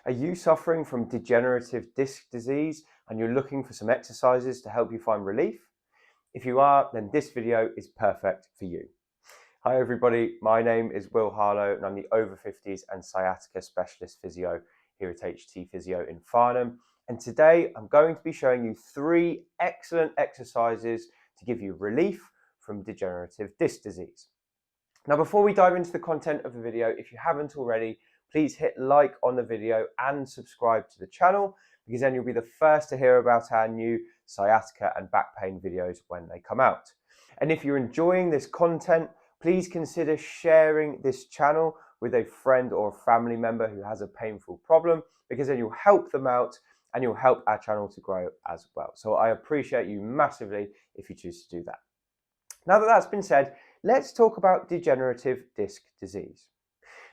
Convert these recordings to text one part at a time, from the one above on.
Are you suffering from degenerative disc disease and you're looking for some exercises to help you find relief? If you are, then this video is perfect for you. Hi everybody, my name is Will Harlow and I'm the Over-Fifties and Sciatica Specialist Physio here at HT Physio in Farnham. And today I'm going to be showing you 3 excellent exercises to give you relief from degenerative disc disease. Now, before we dive into the content of the video, if you haven't already, please hit like on the video and subscribe to the channel, because then you'll be the first to hear about our new sciatica and back pain videos when they come out. And if you're enjoying this content, please consider sharing this channel with a friend or a family member who has a painful problem, because then you'll help them out and you'll help our channel to grow as well. So I appreciate you massively if you choose to do that. Now that that's been said, let's talk about degenerative disc disease.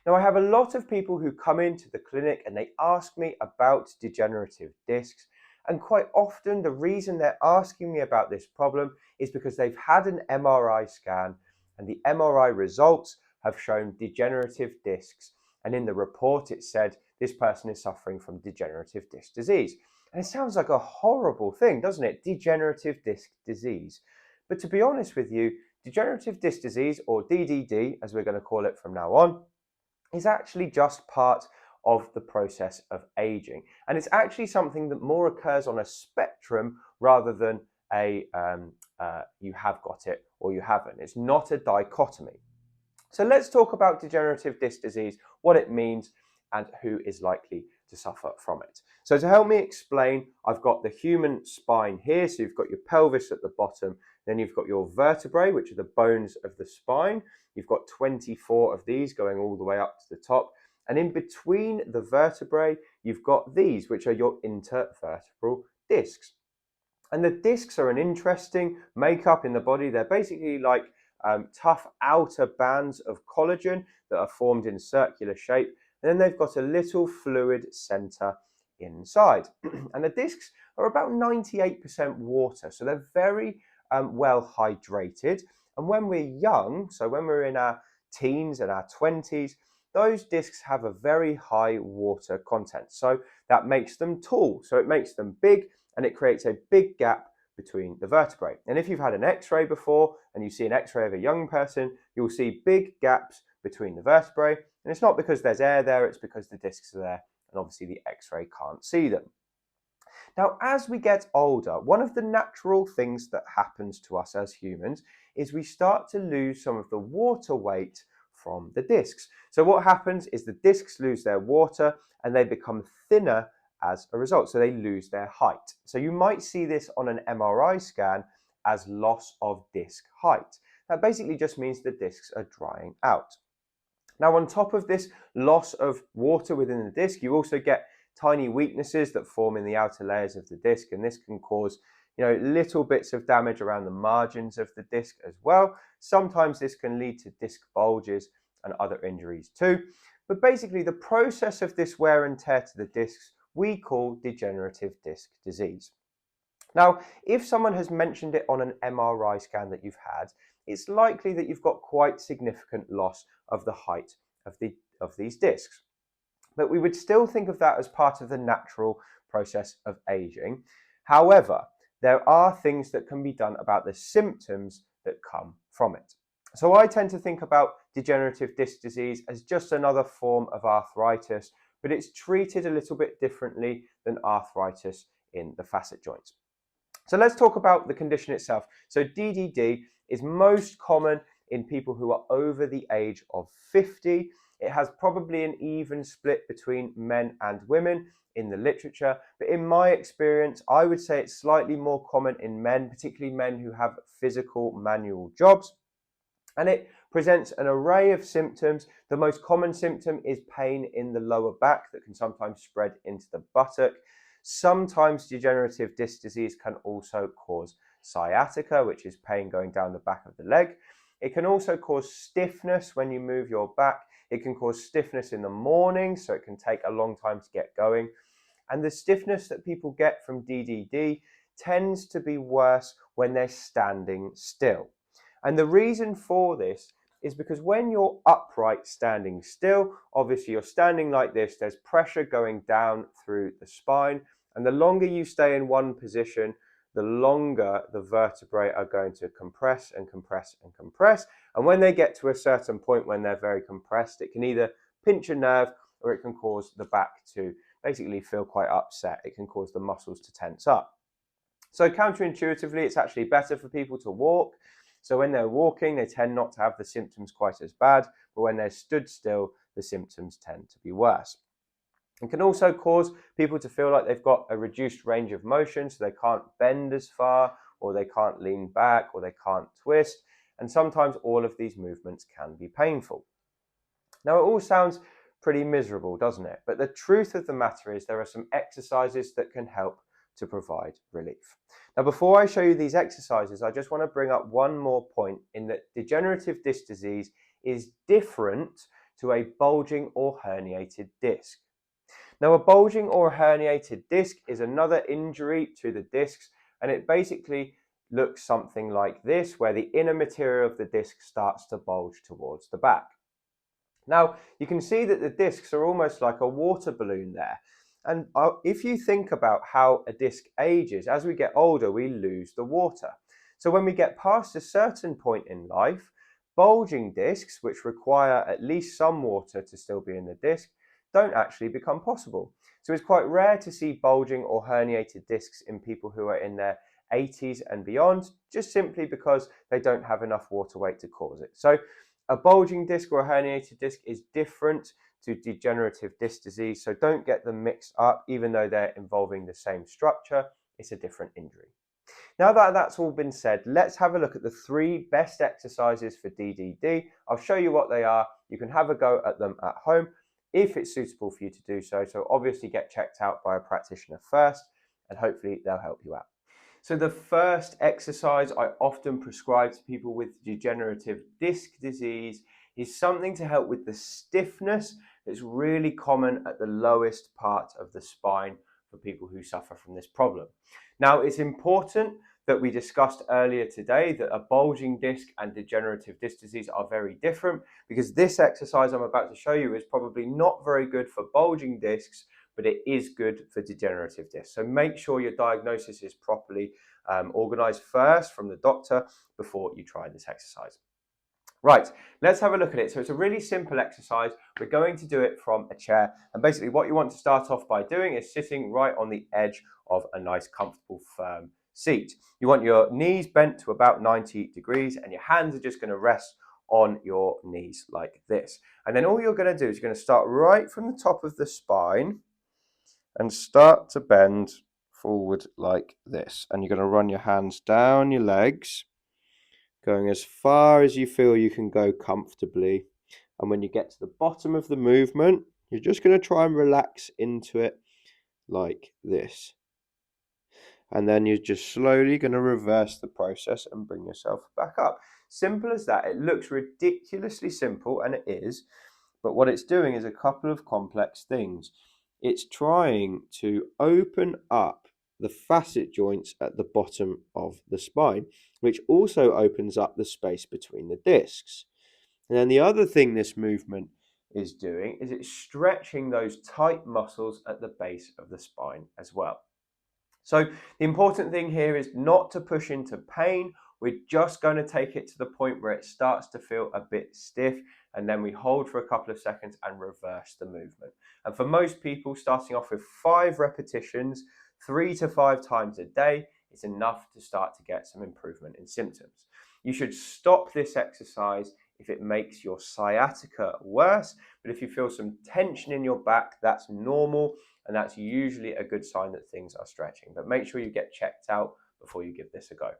Now, I have a lot of people who come into the clinic and they ask me about degenerative discs, and quite often the reason they're asking me about this problem is because they've had an MRI scan and the MRI results have shown degenerative discs, and in the report it said this person is suffering from degenerative disc disease. And it sounds like a horrible thing, doesn't it? Degenerative disc disease. But to be honest with you, degenerative disc disease, or DDD as we're going to call it from now on, is actually just part of the process of aging. And it's actually something that more occurs on a spectrum rather than a you have got it or you haven't. It's not a dichotomy. So let's talk about degenerative disc disease, what it means, and who is likely to suffer from it. So to help me explain, I've got the human spine here. So you've got your pelvis at the bottom, then you've got your vertebrae, which are the bones of the spine. You've got 24 of these going all the way up to the top. And in between the vertebrae, you've got these, which are your intervertebral discs. And the discs are an interesting makeup in the body. They're basically like tough outer bands of collagen that are formed in circular shape. And then they've got a little fluid center inside. And the discs are about 98% water, so they're very well hydrated. And when we're young, so when we're in our teens and our 20s, those discs have a very high water content. So that makes them tall. So it makes them big and it creates a big gap between the vertebrae. And if you've had an x-ray before and you see an x-ray of a young person, you'll see big gaps between the vertebrae. And it's not because there's air there, it's because the discs are there and obviously the x-ray can't see them. Now, as we get older, one of the natural things that happens to us as humans is we start to lose some of the water weight from the discs. So what happens is the discs lose their water and they become thinner as a result. So they lose their height. So you might see this on an MRI scan as loss of disc height. That basically just means the discs are drying out. Now, on top of this loss of water within the disc, you also get tiny weaknesses that form in the outer layers of the disc, and this can cause little bits of damage around the margins of the disc as well. Sometimes this can lead to disc bulges and other injuries too. But basically, the process of this wear and tear to the discs we call degenerative disc disease. Now, if someone has mentioned it on an MRI scan that you've had, it's likely that you've got quite significant loss of the height of these discs. But we would still think of that as part of the natural process of aging. However, there are things that can be done about the symptoms that come from it. So I tend to think about degenerative disc disease as just another form of arthritis, but it's treated a little bit differently than arthritis in the facet joints. So let's talk about the condition itself. So DDD is most common in people who are over the age of 50. It has probably an even split between men and women in the literature, but in my experience, I would say it's slightly more common in men, particularly men who have physical manual jobs. And it presents an array of symptoms. The most common symptom is pain in the lower back that can sometimes spread into the buttock. Sometimes degenerative disc disease can also cause sciatica, which is pain going down the back of the leg. It can also cause stiffness when you move your back. It can cause stiffness in the morning, so it can take a long time to get going. And the stiffness that people get from DDD tends to be worse when they're standing still. And the reason for this is because when you're upright standing still, obviously you're standing like this, there's pressure going down through the spine, and the longer you stay in one position, the longer the vertebrae are going to compress and compress and compress. And when they get to a certain point when they're very compressed, it can either pinch a nerve or it can cause the back to basically feel quite upset. It can cause the muscles to tense up. So counterintuitively, it's actually better for people to walk. So when they're walking, they tend not to have the symptoms quite as bad, but when they're stood still, the symptoms tend to be worse. It can also cause people to feel like they've got a reduced range of motion, so they can't bend as far, or they can't lean back, or they can't twist. And sometimes all of these movements can be painful. Now, it all sounds pretty miserable, doesn't it? But the truth of the matter is there are some exercises that can help to provide relief. Now, before I show you these exercises, I just want to bring up one more point in that degenerative disc disease is different to a bulging or herniated disc. Now, a bulging or herniated disc is another injury to the discs, and it basically looks something like this, where the inner material of the disc starts to bulge towards the back. Now, you can see that the discs are almost like a water balloon there. And if you think about how a disc ages, as we get older, we lose the water. So when we get past a certain point in life, bulging discs, which require at least some water to still be in the disc, don't actually become possible. So it's quite rare to see bulging or herniated discs in people who are in their 80s and beyond, just simply because they don't have enough water weight to cause it. So a bulging disc or a herniated disc is different to degenerative disc disease, so don't get them mixed up. Even though they're involving the same structure, it's a different injury. Now that that's all been said, let's have a look at the 3 best exercises for DDD. I'll show you what they are. You can have a go at them at home if it's suitable for you to do so. So obviously get checked out by a practitioner first, and hopefully they'll help you out. So the first exercise I often prescribe to people with degenerative disc disease is something to help with the stiffness that's really common at the lowest part of the spine for people who suffer from this problem. Now, it's important that we discussed earlier today that a bulging disc and degenerative disc disease are very different, because this exercise I'm about to show you is probably not very good for bulging discs, but it is good for degenerative disc. So make sure your diagnosis is properly organized first from the doctor before you try this exercise. Right, let's have a look at it. So it's a really simple exercise. We're going to do it from a chair. And basically what you want to start off by doing is sitting right on the edge of a nice, comfortable, firm seat. You want your knees bent to about 90 degrees and your hands are just going to rest on your knees like this. And then all you're going to do is you're going to start right from the top of the spine and start to bend forward like this. And you're going to run your hands down your legs, going as far as you feel you can go comfortably. And when you get to the bottom of the movement, you're just going to try and relax into it like this. And then you're just slowly going to reverse the process and bring yourself back up. Simple as that. It looks ridiculously simple, and it is. But what it's doing is a couple of complex things. It's trying to open up the facet joints at the bottom of the spine, which also opens up the space between the discs. And then the other thing this movement is doing is it's stretching those tight muscles at the base of the spine as well. So the important thing here is not to push into pain. We're just going to take it to the point where it starts to feel a bit stiff, and then we hold for a couple of seconds and reverse the movement. And for most people, starting off with 5 repetitions, 3 to 5 times a day, is enough to start to get some improvement in symptoms. You should stop this exercise if it makes your sciatica worse, but if you feel some tension in your back, that's normal, and that's usually a good sign that things are stretching. But make sure you get checked out before you give this a go.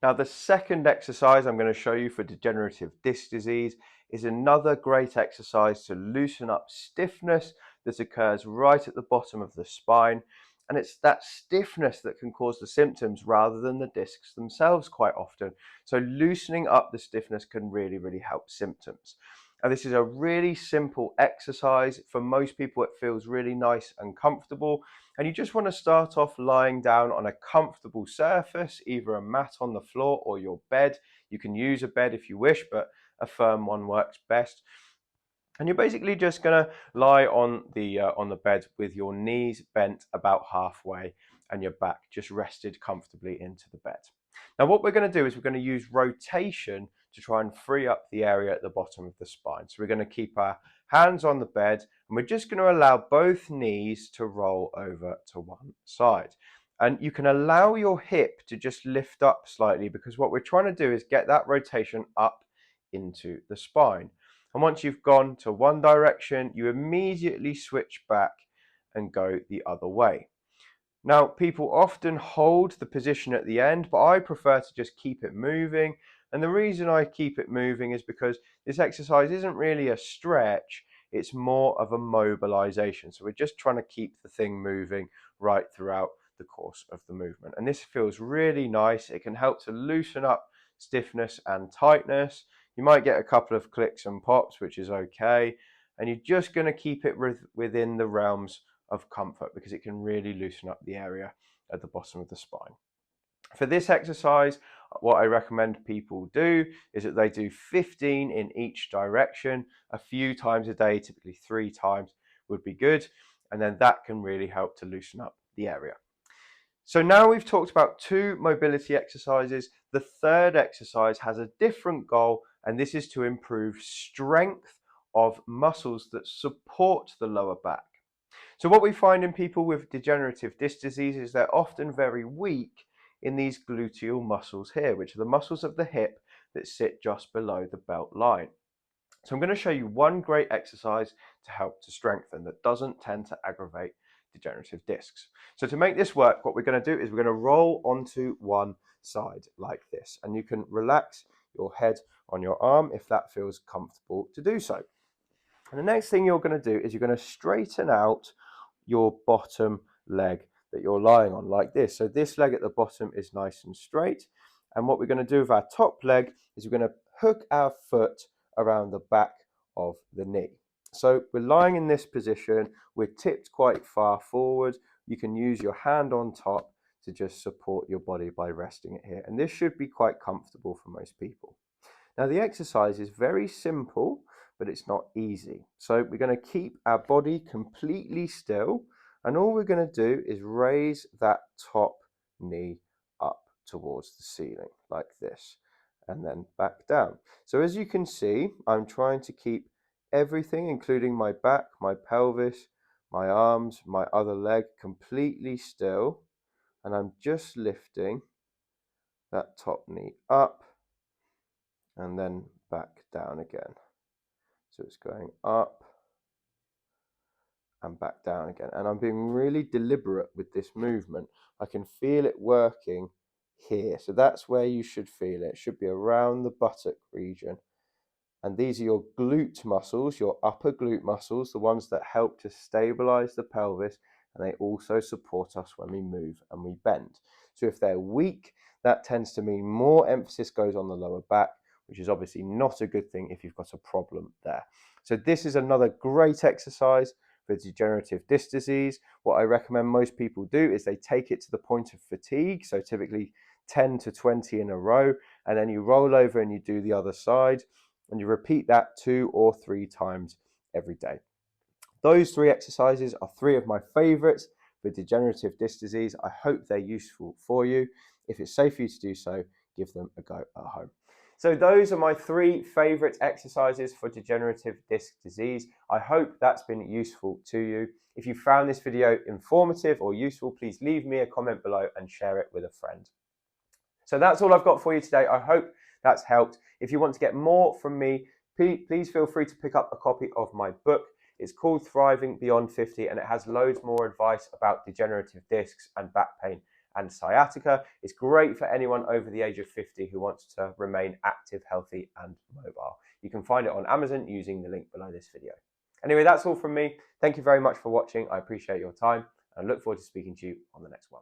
Now, the second exercise I'm going to show you for degenerative disc disease is another great exercise to loosen up stiffness that occurs right at the bottom of the spine. And it's that stiffness that can cause the symptoms rather than the discs themselves quite often. So loosening up the stiffness can really, really help symptoms. And this is a really simple exercise. For most people, it feels really nice and comfortable. And you just want to start off lying down on a comfortable surface, either a mat on the floor or your bed. You can use a bed if you wish, but a firm one works best. And you're basically just going to lie on the bed with your knees bent about halfway and your back just rested comfortably into the bed. Now what we're going to do is we're going to use rotation to try and free up the area at the bottom of the spine. So we're going to keep our hands on the bed and we're just going to allow both knees to roll over to one side. And you can allow your hip to just lift up slightly because what we're trying to do is get that rotation up into the spine. And once you've gone to one direction, you immediately switch back and go the other way. Now, people often hold the position at the end, but I prefer to just keep it moving. And the reason I keep it moving is because this exercise isn't really a stretch, it's more of a mobilization. So we're just trying to keep the thing moving right throughout the course of the movement. And this feels really nice. It can help to loosen up stiffness and tightness. You might get a couple of clicks and pops, which is okay. And you're just going to keep it within the realms of comfort because it can really loosen up the area at the bottom of the spine. For this exercise, what I recommend people do is that they do 15 in each direction a few times a day, typically 3 times would be good. And then that can really help to loosen up the area. So now we've talked about 2 mobility exercises. The third exercise has a different goal, and this is to improve strength of muscles that support the lower back. So what we find in people with degenerative disc disease is they're often very weak in these gluteal muscles here, which are the muscles of the hip that sit just below the belt line. So I'm going to show you one great exercise to help to strengthen that doesn't tend to aggravate degenerative discs. So to make this work, what we're going to do is we're going to roll onto one side like this, and you can relax your head on your arm if that feels comfortable to do so. And the next thing you're going to do is you're going to straighten out your bottom leg that you're lying on like this. So this leg at the bottom is nice and straight. And what we're going to do with our top leg is we're going to hook our foot around the back of the knee. So we're lying in this position, we're tipped quite far forward. You can use your hand on top to just support your body by resting it here. And this should be quite comfortable for most people. Now the exercise is very simple, but it's not easy. So we're going to keep our body completely still, and all we're going to do is raise that top knee up towards the ceiling like this, and then back down. So as you can see, I'm trying to keep everything, including my back, my pelvis, my arms, my other leg, completely still, and I'm just lifting that top knee up and then back down again. So it's going up and back down again. And I'm being really deliberate with this movement. I can feel it working here. So that's where you should feel it. It should be around the buttock region. And these are your glute muscles, your upper glute muscles, the ones that help to stabilize the pelvis. And they also support us when we move and we bend. So if they're weak, that tends to mean more emphasis goes on the lower back, which is obviously not a good thing if you've got a problem there. So this is another great exercise for degenerative disc disease. What I recommend most people do is they take it to the point of fatigue, so typically 10 to 20 in a row, and then you roll over and you do the other side, and you repeat that 2 or 3 times every day. Those 3 exercises are 3 of my favorites for degenerative disc disease. I hope they're useful for you. If it's safe for you to do so, give them a go at home. So those are my 3 favorite exercises for degenerative disc disease. I hope that's been useful to you. If you found this video informative or useful, please leave me a comment below and share it with a friend. So that's all I've got for you today. I hope that's helped. If you want to get more from me, please feel free to pick up a copy of my book. It's called Thriving Beyond 50, and it has loads more advice about degenerative discs and back pain and sciatica. It's great for anyone over the age of 50 who wants to remain active, healthy, and mobile. You can find it on Amazon using the link below this video. Anyway, that's all from me. Thank you very much for watching. I appreciate your time and look forward to speaking to you on the next one.